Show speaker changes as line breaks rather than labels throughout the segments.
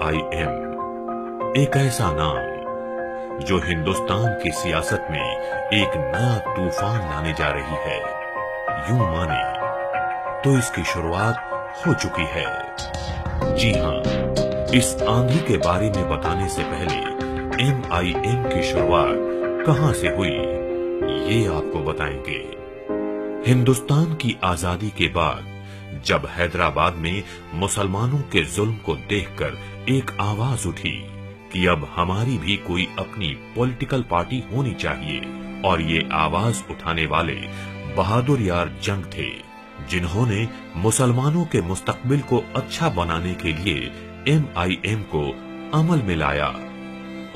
MIM, एक ऐसा नाम जो हिंदुस्तान की सियासत में एक नया तूफान लाने जा रही है। यूं माने तो इसकी शुरुआत हो चुकी है। जी हां, इस आंधी के बारे में बताने से पहले MIM की शुरुआत कहां से हुई, ये आपको बताएंगे। हिंदुस्तान की आजादी के बाद जब हैदराबाद में मुसलमानों के जुल्म को देखकर एक आवाज उठी कि अब हमारी भी कोई अपनी पॉलिटिकल पार्टी होनी चाहिए, और ये आवाज उठाने वाले बहादुर यार जंग थे, जिन्होंने मुसलमानों के मुस्तकबिल को अच्छा बनाने के लिए MIM को अमल में लाया।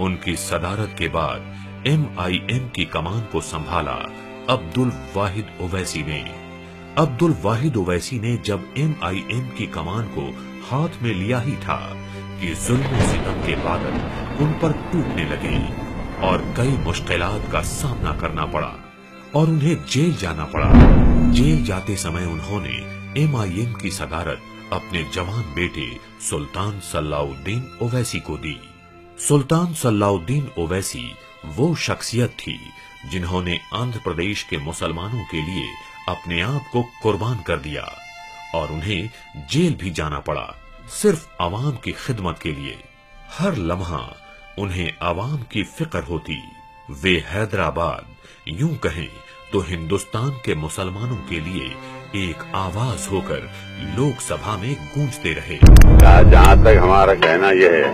उनकी सदारत के बाद MIM की कमान को संभाला अब्दुल वाहिद ओवैसी ने। अब्दुल वाहिद ओवैसी ने जब MIM की कमान को हाथ में लिया ही था कि जुल्म सितम के बादल उन पर टूटने लगे और कई मुश्किलात का सामना करना पड़ा और उन्हें जेल जाना पड़ा। जेल जाते समय उन्होंने MIM की सदारत अपने जवान बेटे सुल्तान सलाउद्दीन ओवैसी को दी। सुल्तान सलाउद्दीन ओवैसी वो शख्सियत थी जिन्होंने आंध्र प्रदेश के मुसलमानों के लिए अपने आप को कुर्बान कर दिया और उन्हें जेल भी जाना पड़ा, सिर्फ अवाम की खिदमत के लिए। हर लम्हा उन्हें अवाम की फिक्र होती। वे हैदराबाद, यूं कहें तो हिंदुस्तान के मुसलमानों के लिए एक आवाज होकर लोकसभा में गूंजते रहे।
जहाँ तक हमारा कहना यह है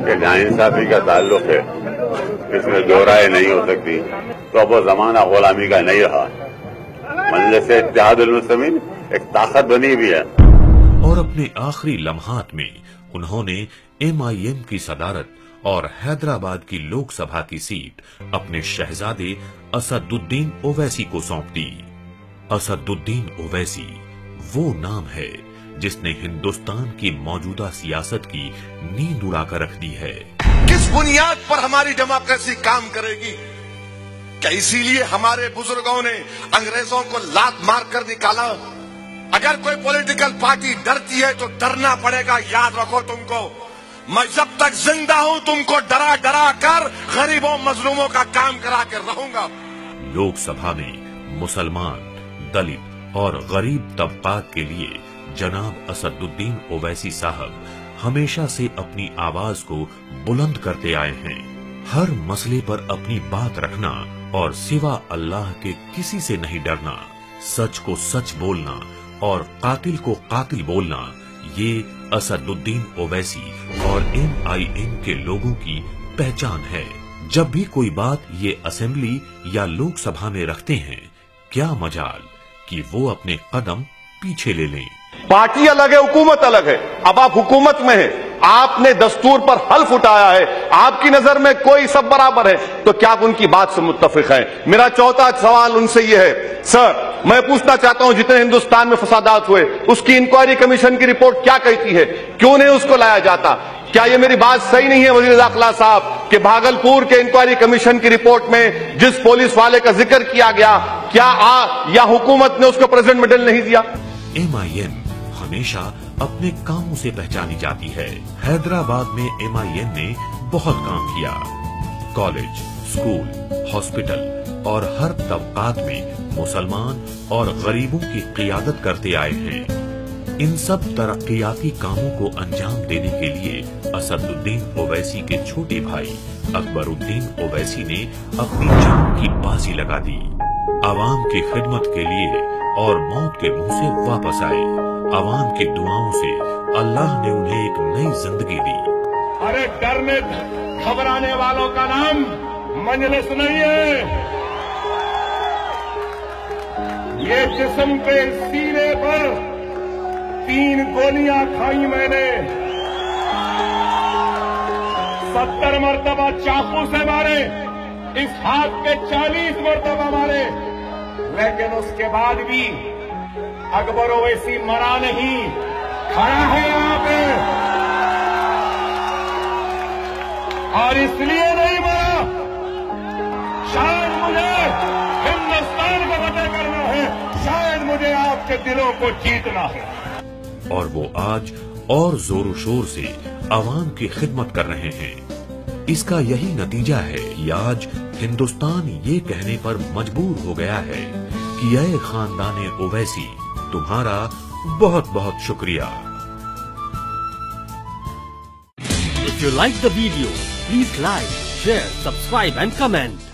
कि नाइंसाफी का ताल्लुक है, इसमें दो राय नहीं हो सकती, तो अब वो जमाना गुलामी का नहीं रहा। मजलिस इत्तेहादुल मुस्लिमीन एक ताकत बनी भी है।
और अपने आखिरी लम्हात में उन्होंने MIM की सदारत और हैदराबाद की लोकसभा की सीट अपने शहजादे असदुद्दीन ओवैसी को सौंप दी। असदुद्दीन ओवैसी वो नाम है जिसने हिंदुस्तान की मौजूदा सियासत की नींद उड़ाकर रख दी है।
किस बुनियाद पर हमारी डेमोक्रेसी काम करेगी? क्या इसीलिए हमारे बुजुर्गों ने अंग्रेजों को लात मार कर निकाला? अगर कोई पॉलिटिकल पार्टी डरती है तो डरना पड़ेगा। याद रखो तुमको, मैं जब तक जिंदा हूं तुमको डरा डरा कर गरीबों मजलूमों का काम करा कर रहूंगा।
लोकसभा में मुसलमान, दलित और गरीब तबकात के लिए जनाब असदुद्दीन ओवैसी साहब हमेशा से अपनी आवाज को बुलंद करते आए हैं। हर मसले पर अपनी बात रखना और सिवा अल्लाह के किसी से नहीं डरना, सच को सच बोलना और कातिल को कातिल बोलना, ये असदुद्दीन ओवैसी और MIM के लोगों की पहचान है। जब भी कोई बात ये असेंबली या लोकसभा में रखते हैं, क्या मजाल कि वो अपने कदम पीछे ले लें।
पार्टी अलग है, हुकूमत अलग है। अब आप हुकूमत में हैं, आपने दस्तूर पर हल्फ उठाया है, आपकी नजर में कोई सब बराबर है, तो क्या आप उनकी बात से मुत्तफिक हैं? मेरा चौथा सवाल उनसे यह है, सर मैं पूछना चाहता हूं, जितने हिंदुस्तान में फसादात हुए उसकी इंक्वायरी कमीशन की रिपोर्ट क्या कहती है? क्यों नहीं उसको लाया जाता? क्या ये मेरी बात सही नहीं है वजीर दाखिला साहब कि भागलपुर के इंक्वायरी कमीशन की रिपोर्ट में जिस पुलिस वाले का जिक्र किया गया, क्या या हुकूमत ने उसको प्रेसिडेंट मेडल नहीं दिया?
MIM हमेशा अपने कामों से पहचानी जाती है। हैदराबाद में MIM ने बहुत काम किया। कॉलेज, स्कूल, हॉस्पिटल और हर तबकात में मुसलमान और गरीबों की क़ियादत करते आए हैं। इन सब तरक्कियाती कामों को अंजाम देने के लिए असदुद्दीन ओवैसी के छोटे भाई अकबरुद्दीन ओवैसी ने अपनी जान की बाजी लगा दी। आवाम की खिदमत के लिए और मौत के मुंह से वापस आए। आवाम की दुआओं से अल्लाह ने उन्हें एक नई जिंदगी दी।
अरे डरने घबराने वालों का नाम मजलिस नहीं है। ये जिस्म पे सीने पर 3 गोलियां खाई मैंने, 70 मरतबा चाकू से मारे, इस हाथ पे 40 मरतबा मारे, लेकिन उसके बाद भी अकबर ओवैसी मरा नहीं, खड़ा है यहां पे। और इसलिए नहीं मरा, शायद मुझे हिंदुस्तान को फतेह करना है, शायद मुझे आपके दिलों को जीतना है।
और वो आज और जोरों शोर से आवाम की खिदमत कर रहे हैं। इसका यही नतीजा है कि आज हिंदुस्तान ये कहने पर मजबूर हो गया है कि ऐ खानदान ओवैसी, तुम्हारा बहुत बहुत शुक्रिया।
If you like the video, please like, share, subscribe and comment.